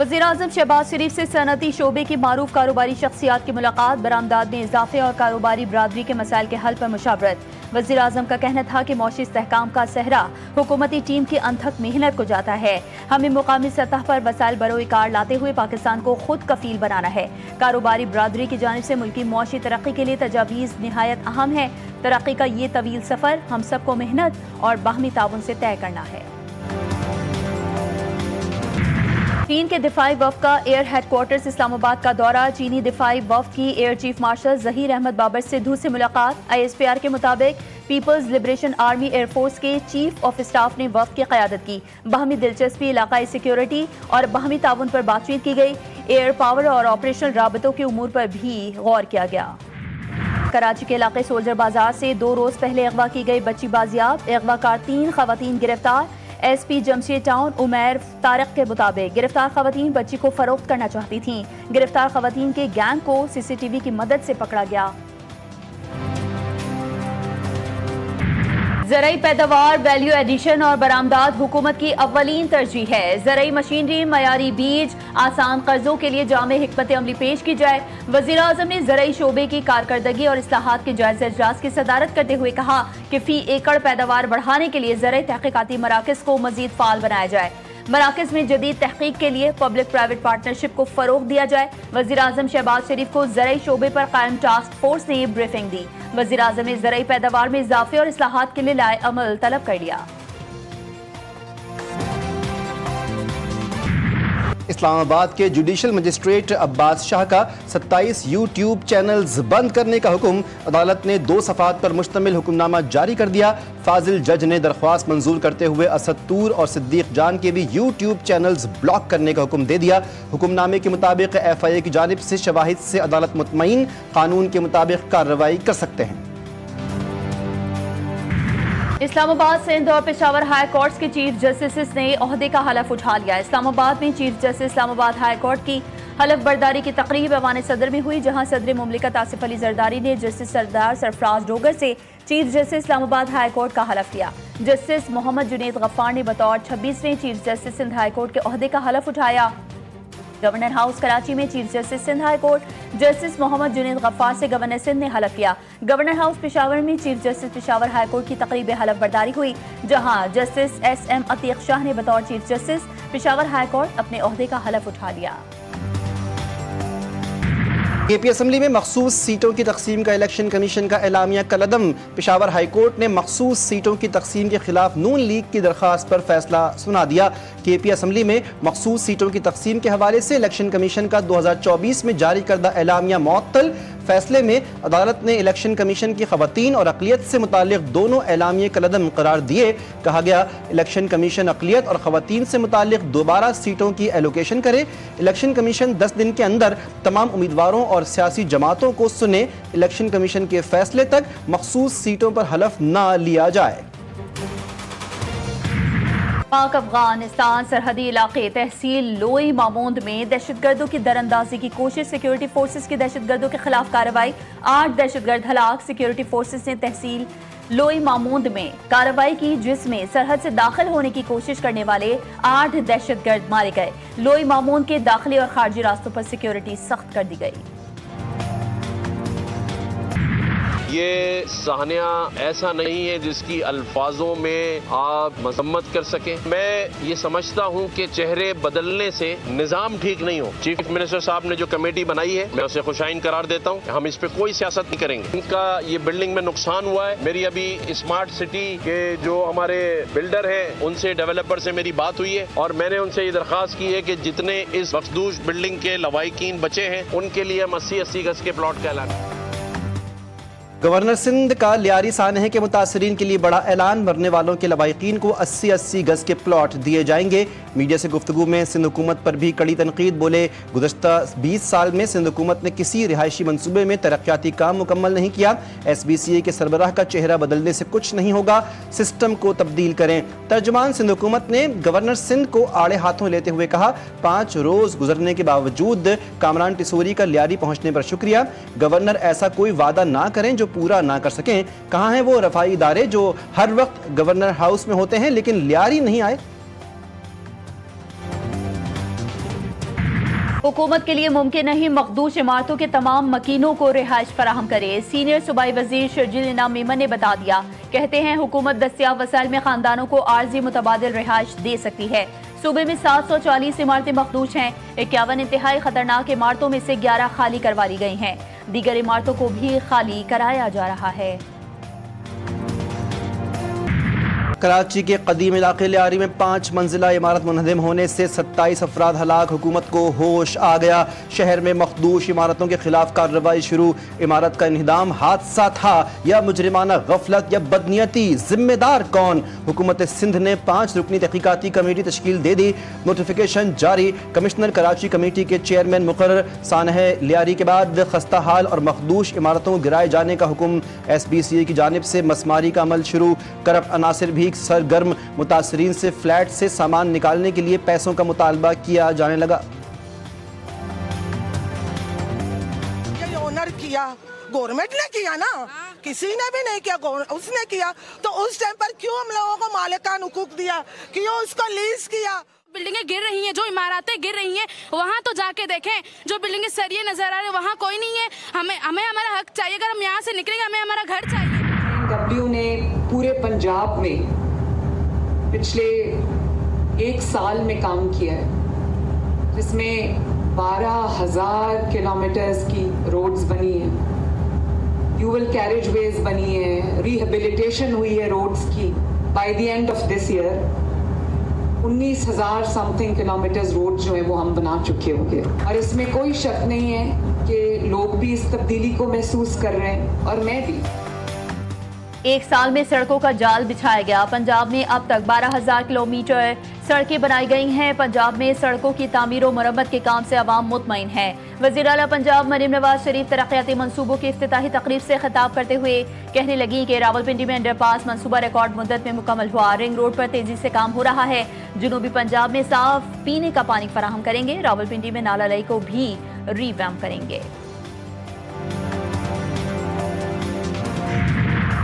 वज़ीर-ए-आज़म शहबाज शरीफ से सनअती शोबे की मारूफ कारोबारी शख्सियात की मुलाकात, बरामदात में इजाफे और कारोबारी बरादरी के मसाइल के हल पर मुशावरत। वज़ीर-ए-आज़म का कहना था कि मौशी इस्तेहकाम का सहरा हुकूमती टीम की अनथक मेहनत को जाता है। हमें मुकामी सतह पर वसाइल बरोए कार लाते हुए पाकिस्तान को खुद कफील बनाना है। कारोबारी बरादरी की जानिब से मुल्की मौशी तरक्की के लिए तजावीज़ निहायत अहम है। तरक्की का ये तवील सफ़र हम सबको मेहनत और बाहमी ताउन से तय करना है। चीन के दिफाई वफ़द का एयर हेडक्वार्टर्स इस्लामाबाद का दौरा। चीनी दिफाई वफ़द की air chief marshal Zaheer Ahmed Babar Sidhu से मुलाकात। ISPR के मुताबिक पीपल्स लिबरेशन आर्मी एयरफोर्स के चीफ ऑफ स्टाफ ने वफ़द की क़यादत की। बाहमी दिलचस्पी, इलाकाई सिक्योरिटी और बाहमी ताउन पर बातचीत की गई। एयर पावर और ऑपरेशनल राबतों के उमूर पर भी गौर किया गया। कराची के इलाके सोल्जर बाजार से 2 रोज पहले अगवा की गई बच्ची बाजियाब, अगवाकार 3 खवातीन गिरफ्तार। SP जमशेद टाउन उमैर तारिक के मुताबिक गिरफ्तार खवातीन बच्ची को फरोख्त करना चाहती थीं। गिरफ्तार खवातीन के गैंग को CCTV की मदद से पकड़ा गया। ज़राई पैदावार, वैल्यू एडिशन और बरामदात हुकूमत की अव्वलीन तरजीह है। ज़राई मशीनरी, मयारी बीज, आसान कर्जों के लिए जामे हिकमत अमली पेश की जाए। वज़ीर-ए-आज़म ने ज़राई शोबे की कारकर्दगी और इस्लाहात के जायज़ा इजलास की सदारत करते हुए कहा कि फी एकड़ पैदावार बढ़ाने के लिए ज़राई तहकीकाती मराकज़ को मज़ीद फ़ाल बनाया जाए। मराकज़ में जदीद तहकीक के लिए पब्लिक प्राइवेट पार्टनरशिप को फ़रोग़ दिया जाए। वज़ीर-ए-आज़म शहबाज शरीफ को ज़राई शोबे पर कायम टास्क फोर्स ने ब्रीफिंग दी। वज़ीर-ए-आज़म ने ज़राई पैदावार में इजाफे और इस्लाहात के लिए लाए अमल तलब कर लिया। इस्लामाबाद के जुडिशल मजिस्ट्रेट अब्बास शाह का 27 यूट्यूब चैनल्स बंद करने का हुक्म। अदालत ने 2 सफ़ात पर मुश्तमिल हुक्मनामा जारी कर दिया। फाजिल जज ने दरख्वास्त मंजूर करते हुए असद तूर और सिद्दीक जान के भी यूट्यूब चैनल्स ब्लॉक करने का हुक्म दे दिया। हुक्मनामे के मुताबिक FIA की जानिब से शवाहिद से अदालत मुतमईन कानून के मुताबिक कार्रवाई कर सकते हैं। इस्लामाबाद, सिंध और पेशावर हाई कोर्ट्स के चीफ जस्टिस ने ओहदे का हलफ उठा लिया। इस्लामाबाद में chief justice Islamabad high court की हलफ बर्दारी की तकरीब ऐवान सदर में हुई, जहां सदर मुमलिकत आसिफ अली जरदारी ने जस्टिस सरदार सरफराज डोगर से chief justice Islamabad high court का हलफ लिया। जस्टिस मोहम्मद जुनैद गफ्फार ने बतौर 26वें chief justice Sindh high court के ओहदे का हलफ उठाया। गवर्नर हाउस कराची में chief justice Sindh high court justice Mohammad Junaid Ghaffar से गवर्नर सिंध ने हलफ लिया। गवर्नर हाउस पेशावर में chief justice Peshawar high court की तकरीब हलफ बर्दारी हुई, जहां जस्टिस SM अतीक शाह ने बतौर chief justice Peshawar high court अपने ओहदे का हलफ उठा लिया। KP असम्बली में मखसूस सीटों की तकसीम का इलेक्शन कमीशन का एलामिया कलअदम। पेशावर हाई कोर्ट ने मखसूस सीटों की तकसीम के खिलाफ नून लीग की दरख्वास्त पर फैसला सुना दिया। KP असम्बली में मखसूस सीटों की तकसीम के हवाले से इलेक्शन कमीशन का 2024 में जारी करदा एलामिया मुअत्तल। फैसले में अदालत ने इलेक्शन कमीशन की खवातीन और अक़लियत से मुताल्लिक़ दोनों एलामिया कलअदम करार दिए। कहा गया, इलेक्शन कमीशन अक़लियत और खवातीन से मुताल्लिक़ दोबारा सीटों की एलोकेशन करे। इलेक्शन कमीशन 10 दिन के अंदर तमाम उम्मीदवारों और सियासी जमातों को सुने। इलेक्शन कमीशन के फैसले तक मखसूस सीटों पर हलफ न लिया जाए। पाक अफगानिस्तान सरहदी इलाके तहसील लोई मामूंद में दहशतगर्दों की दरअंदाजी की कोशिश। सिक्योरिटी फोर्सेस की दहशतगर्दों के खिलाफ कार्रवाई, 8 दहशतगर्द हलाक। सिक्योरिटी फोर्सेस ने तहसील लोई मामूंद में कार्रवाई की, जिसमें सरहद से दाखिल होने की कोशिश करने वाले 8 दहशतगर्द मारे गए। लोई मामूंद के दाखिली और खारजी रास्तों पर सिक्योरिटी सख्त कर दी गई। ये साहनिया ऐसा नहीं है जिसकी अल्फाजों में आप मजम्मत कर सकें। मैं ये समझता हूँ कि चेहरे बदलने से निज़ाम ठीक नहीं हो। चीफ मिनिस्टर साहब ने जो कमेटी बनाई है, मैं उसे खुशाइन करार देता हूँ। हम इस पे कोई सियासत नहीं करेंगे। इनका ये बिल्डिंग में नुकसान हुआ है। मेरी अभी स्मार्ट सिटी के जो हमारे बिल्डर हैं, उनसे, डेवलपर से मेरी बात हुई है और मैंने उनसे ये दरख्वास्त की है कि जितने इस मखदूश बिल्डिंग के लवाहिकीन बचे हैं, उनके लिए हम 80-80 गज के प्लॉट का ऐलान। गवर्नर सिंध का लियारी सानहे के मुतासरीन के लिए बड़ा ऐलान। मरने वालों के लवाहिकीन को 80-80 गज के प्लॉट दिए जाएंगे। मीडिया से गुफ्तगू में सिंध हुकूमत पर भी कड़ी तनकीद। बोले, गुज़श्ता 20 साल में सिंध हुकूमत ने किसी रिहायशी मनसूबे में तरक्याती काम मुकम्मल नहीं किया। SBCA के सरबराह का चेहरा बदलने से कुछ नहीं होगा, सिस्टम को तब्दील करें। तर्जुमान सिंध हुकूमत ने गवर्नर सिंध को आड़े हाथों लेते हुए कहा, 5 रोज गुजरने के बावजूद कामरान टिसूरी का लियारी पहुंचने पर शुक्रिया। गवर्नर ऐसा कोई वादा ना करें जो पूरा ना कर सकें। कहाँ हैं वो रफाई इदारे जो हर वक्त गवर्नर हाउस में होते हैं लेकिन लियारी नहीं आए। हुकूमत के लिए मुमकिन नहीं मखदूश इमारतों के तमाम मकीनों को रिहाइश फराहम करे। सीनियर सूबाई वजीर शर्जील इनाम मेमन ने बता दिया। कहते हैं हुकूमत दस्तियाब वसाइल में खानदानों को आर्जी मुतबादिल रिहाइश दे सकती है। सूबे में 740 इमारतें मखदूश हैं। 51 इंतहाई खतरनाक इमारतों में से 11 खाली करवा ली गई हैं। दीगर इमारतों को भी खाली कराया जा रहा है। कराची के कदीम इलाके लियारी में 5 मंजिला इमारत मुनहदम होने से 27 अफराद हलाक। हुकूमत को होश आ गया। शहर में मखदूश इमारतों के खिलाफ कार्रवाई शुरू। इमारत का इन्हिदाम हादसा था या मुजरिमाना गफलत या बदनीयती, जिम्मेदार कौन? हुकूमत सिंध ने 5 रुकनी तहकीकाती कमेटी तश्कील दे दी। नोटिफिकेशन जारी। कमिश्नर कराची कमेटी के चेयरमैन मुकर्रर। सानह लियारी के बाद खस्ता हाल और मखदूश इमारतों को गिराए जाने का हुक्म। SBCA की जानिब से मसमारी का अमल शुरू। करप्ट अनासिर भी सरगर्म। मुतासरीन से फ्लैट से सामान निकालने के लिए पैसों का मुतालबा किया जाने लगा। ओनर किया, गवर्नमेंट ने किया ना, किसी ने भी नहीं किया, उसने किया। तो उस टाइम पर क्यों हम लोगों को मालिकान हुकूक दिया, क्यों उसको लीज किया? बिल्डिंगें गिर रही हैं, जो इमारतें गिर रही हैं, वहाँ तो जाके देखें। जो बिल्डिंगें सरिये नजर आ रहे हैं वहाँ कोई नहीं है। हमें हमारा हक चाहिए। अगर हम यहाँ से निकलेंगे हमें हमारा घर चाहिए। डब्ल्यू ने पूरे पंजाब में पिछले 1 साल में काम किया है, जिसमें 12,000 किलोमीटर्स की रोड्स बनी हैं, ड्यूअल कैरेजवेज बनी है, रिहेबिलिटेशन हुई है रोड्स की। By the end of this year 19,000 something kilometres road जो है वो हम बना चुके होंगे। और इसमें कोई शक नहीं है कि लोग भी इस तब्दीली को महसूस कर रहे हैं और मैं भी। 1 साल में सड़कों का जाल बिछाया गया। पंजाब में अब तक 12,000 किलोमीटर सड़कें बनाई गई हैं। पंजाब में सड़कों की तामीर और मरम्मत के काम से अवाम मुतमईन है। वज़ीर आला पंजाब मरीम नवाज शरीफ तरक्याती मंसूबों की इफ्तिताही तकरीब से खिताब करते हुए कहने लगी कि रावलपिंडी में अंडरपास मंसूबा रिकॉर्ड मुद्दत में मुकम्मल हुआ। रिंग रोड पर तेजी से काम हो रहा है। जनूबी पंजाब में साफ पीने का पानी फराहम करेंगे। रावलपिंडी में नाला लई को भी रीवैम्प करेंगे।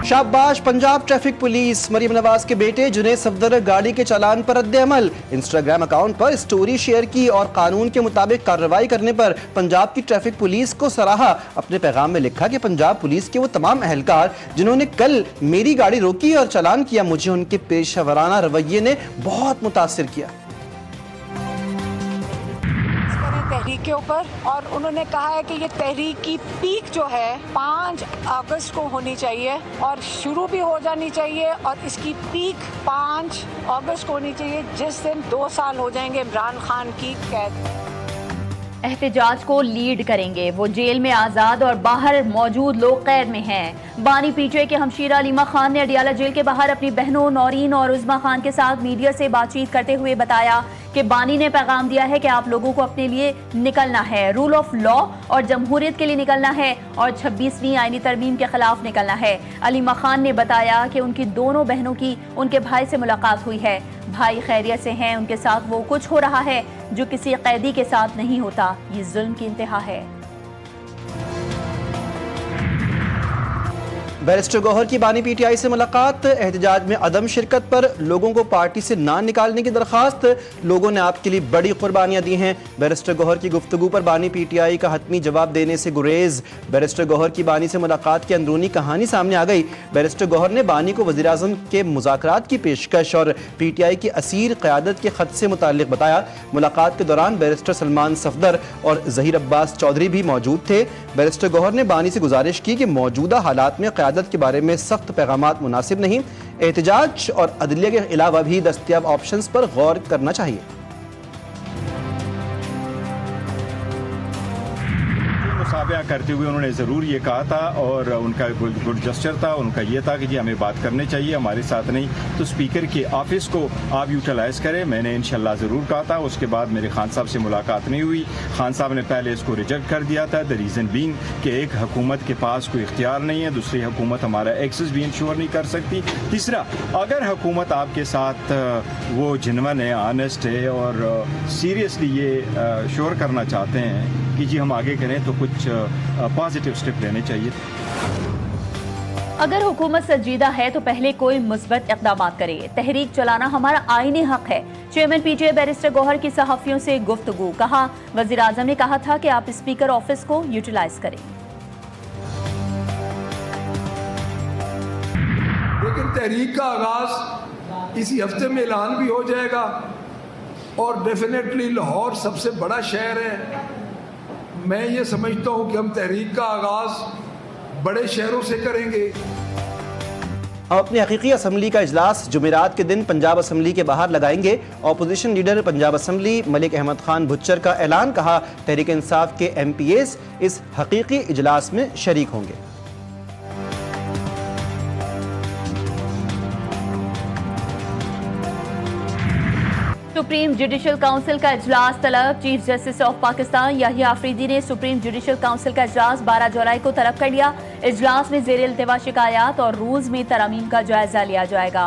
शाबाश पंजाब ट्रैफिक पुलिस। मरीम नवाज के बेटे जुनैद सफदर गाड़ी के चालान पर रद्द-ए-अमल। इंस्टाग्राम अकाउंट पर स्टोरी शेयर की और कानून के मुताबिक कार्रवाई करने पर पंजाब की ट्रैफिक पुलिस को सराहा। अपने पैगाम में लिखा कि पंजाब पुलिस के वो तमाम अहलकार जिन्होंने कल मेरी गाड़ी रोकी और चालान किया, मुझे उनके पेशेवराना रवैये ने बहुत मुतासिर किया। तहरीक के ऊपर, और उन्होंने कहा है कि ये तहरीक की पीक जो है 5 अगस्त को होनी चाहिए और शुरू भी हो जानी चाहिए, और इसकी पीक 5 अगस्त को होनी चाहिए जिस दिन 2 साल हो जाएंगे इमरान खान की कैद। एहतजाज को लीड करेंगे। वो जेल में आज़ाद और बाहर मौजूद लोग कैद में हैं। बानी पीटीआई के हमशीरा अलीमा खान ने अडियाला जेल के बाहर अपनी बहनों नौरीन और उज़मा खान के साथ मीडिया से बातचीत करते हुए बताया कि बानी ने पैगाम दिया है कि आप लोगों को अपने लिए निकलना है, रूल ऑफ लॉ और जमहूरियत के लिए निकलना है और 26वीं आईनी तरमीम के खिलाफ निकलना है। अलीमा खान ने बताया कि उनकी दोनों बहनों की उनके भाई से मुलाकात हुई है। भाई खैरियत से हैं, उनके साथ वो कुछ हो रहा है जो किसी कैदी के साथ नहीं होता। ये जुल्म की इंतहा है। बैरिस्टर गौहर की बानी पीटीआई से मुलाकात। एहतजाज में अदम शिरकत पर लोगों को पार्टी से ना निकालने की दरखास्त। लोगों ने आपके लिए बड़ी कुर्बानियां दी हैं। बैरिस्टर गौहर की गुफ्तगू पर बानी पीटीआई का हतमी जवाब देने से गुरेज। बैरिस्टर गौहर की बानी से मुलाकात की अंदरूनी कहानी सामने आ गई। बैरिस्टर गौहर ने बानी को वज़ीर आज़म के मुज़ाकरात की पेशकश और पीटीआई की असीर क़यादत के ख़त से मुताल्लिक़ बताया। मुलाकात के दौरान बैरिस्टर सलमान सफदर और ज़हीर अब्बास चौधरी भी मौजूद थे। बैरिस्टर गौहर ने बानी से गुजारिश की कि मौजूदा हालात में क़यादत के बारे में सख्त पैगामात मुनासिब नहीं, एहतजाज और अदलिया के अलावा भी दस्तयाब ऑप्शंस पर गौर करना चाहिए। मुसाबिया करते हुए उन्होंने ज़रूर ये कहा था और उनका गुड जेस्चर था, उनका ये था कि जी हमें बात करनी चाहिए, हमारे साथ नहीं तो स्पीकर के ऑफिस को आप यूटिलाइज़ करें। मैंने इंशाल्लाह ज़रूर कहा था। उसके बाद मेरे खान साहब से मुलाकात नहीं हुई। खान साहब ने पहले इसको रिजेक्ट कर दिया था। द रीज़न बीइंग कि एक हुकूमत के पास कोई इख्तियार नहीं है, दूसरी हुकूमत हमारा एक्सेस भी इंश्योर नहीं कर सकती, तीसरा अगर हुकूमत आपके साथ वो जिनवन है, ऑनेस्ट है और सीरियसली ये श्योर करना चाहते हैं कि जी हम आगे करें तो कुछ पॉजिटिव स्टेप लेने चाहिए। अगर हुकूमत संजीदा है तो पहले कोई मुस्बत इक़दाम करे। तहरीक चलाना हमारा आईनी हक है। चेयरमैन पीटीआई बैरिस्टर गौहर की सहाफ़ियों से गुफ्तगू। कहा, वज़ीर आज़म ने कहा था कि आप स्पीकर ऑफिस को यूटिलाइज करें। लेकिन तहरीक का आगाज इसी हफ्ते में ऐलान भी हो जाएगा और डेफिनेटली लाहौर सबसे बड़ा शहर है। मैं ये समझता हूँ कि हम तहरीक का आगाज बड़े शहरों से करेंगे। हम अपनी हकीकी असम्बली का इजलास जुमेरात के दिन पंजाब असम्बली के बाहर लगाएंगे। Opposition leader Punjab assembly Malik Ahmad Khan Bhuchar का ऐलान। कहा, तहरीक इंसाफ के MPAs इस हकीकी इजलास में शरीक होंगे। सुप्रीम जुडिशल काउंसिल का इजलास तलब। Chief justice of Pakistan Yahya Afridi ने सुप्रीम जुडिशल काउंसिल का इजलास 12 जुलाई को तलब कर लिया। इजलास में ज़ेर इल्तिवा शिकायत और रूल्स में तरमीम का जायजा लिया जाएगा।